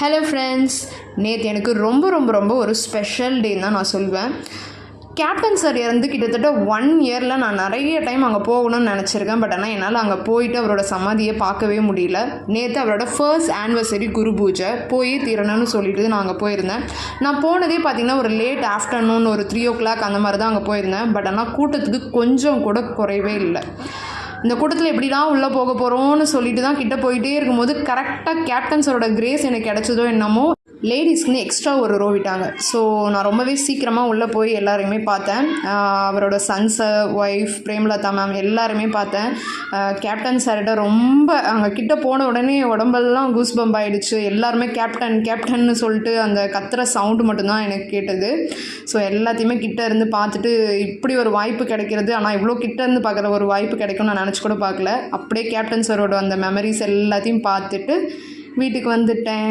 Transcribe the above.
Hello friends, நேற்று எனக்கு ரொம்ப ரொம்ப ரொம்ப ஒரு ஸ்பெஷல் டேன்னு தான் நான் சொல்வேன். கேப்டன் சார் இறந்து கிட்டத்தட்ட 1 இயரில் நான் நிறைய டைம் அங்கே போகணும்னு நினச்சிருக்கேன். பட் ஆனால் என்னால் அங்கே போயிட்டு அவரோட சமாதியை பார்க்கவே முடியல. நேற்று அவரோட ஃபர்ஸ்ட் ஆனிவர்சரி குரு பூஜை போய் தீரணும்னு சொல்லிட்டு நான் அங்கே போயிருந்தேன். நான் போனதே பார்த்திங்கன்னா ஒரு லேட் ஆஃப்டர்நூன் ஒரு 3 o'clock அந்த மாதிரி தான் அங்கே போயிருந்தேன். பட் ஆனால் கூட்டத்துக்கு கொஞ்சம் கூட குறைவே இல்லை. இந்த கூட்டத்தில் எப்படிலாம் உள்ளே போக போகிறோன்னு சொல்லிட்டு தான் கிட்டே போயிட்டே இருக்கும்போது கரெக்டாக கேப்டன் சாரோட கிரேஸ் எனக்கு கிடச்சதோ என்னமோ லேடிஸ்க்குன்னு எக்ஸ்ட்ரா ஒரு ரோ விட்டாங்க. ஸோ நான் ரொம்பவே சீக்கிரமாக உள்ளே போய் எல்லாரையுமே பார்த்தேன். அவரோட சன்ஸை, ஒய்ஃப் பிரேமலதா மேம் எல்லாருமே பார்த்தேன். கேப்டன் சார்கிட்ட ரொம்ப அங்கே கிட்ட போன உடனே உடம்பெல்லாம் கூஸ் பம்ப் ஆகிடுச்சு. எல்லாருமே கேப்டன் கேப்டன்னு சொல்லிட்டு அந்த கத்துற சவுண்டு மட்டும்தான் எனக்கு கேட்டது. ஸோ எல்லாத்தையுமே கிட்டே இருந்து பார்த்துட்டு இப்படி ஒரு வாய்ப்பு கிடைக்கிறது, ஆனால் இவ்வளோ கிட்டே இருந்து பார்க்குற ஒரு வாய்ப்பு கிடைக்கும்னு நான் நினச்சி கூட பார்க்கல. அப்படியே கேப்டன் சாரோட அந்த மெமரிஸ் எல்லாத்தையும் பார்த்துட்டு வீட்டுக்கு வந்துட்டேன்.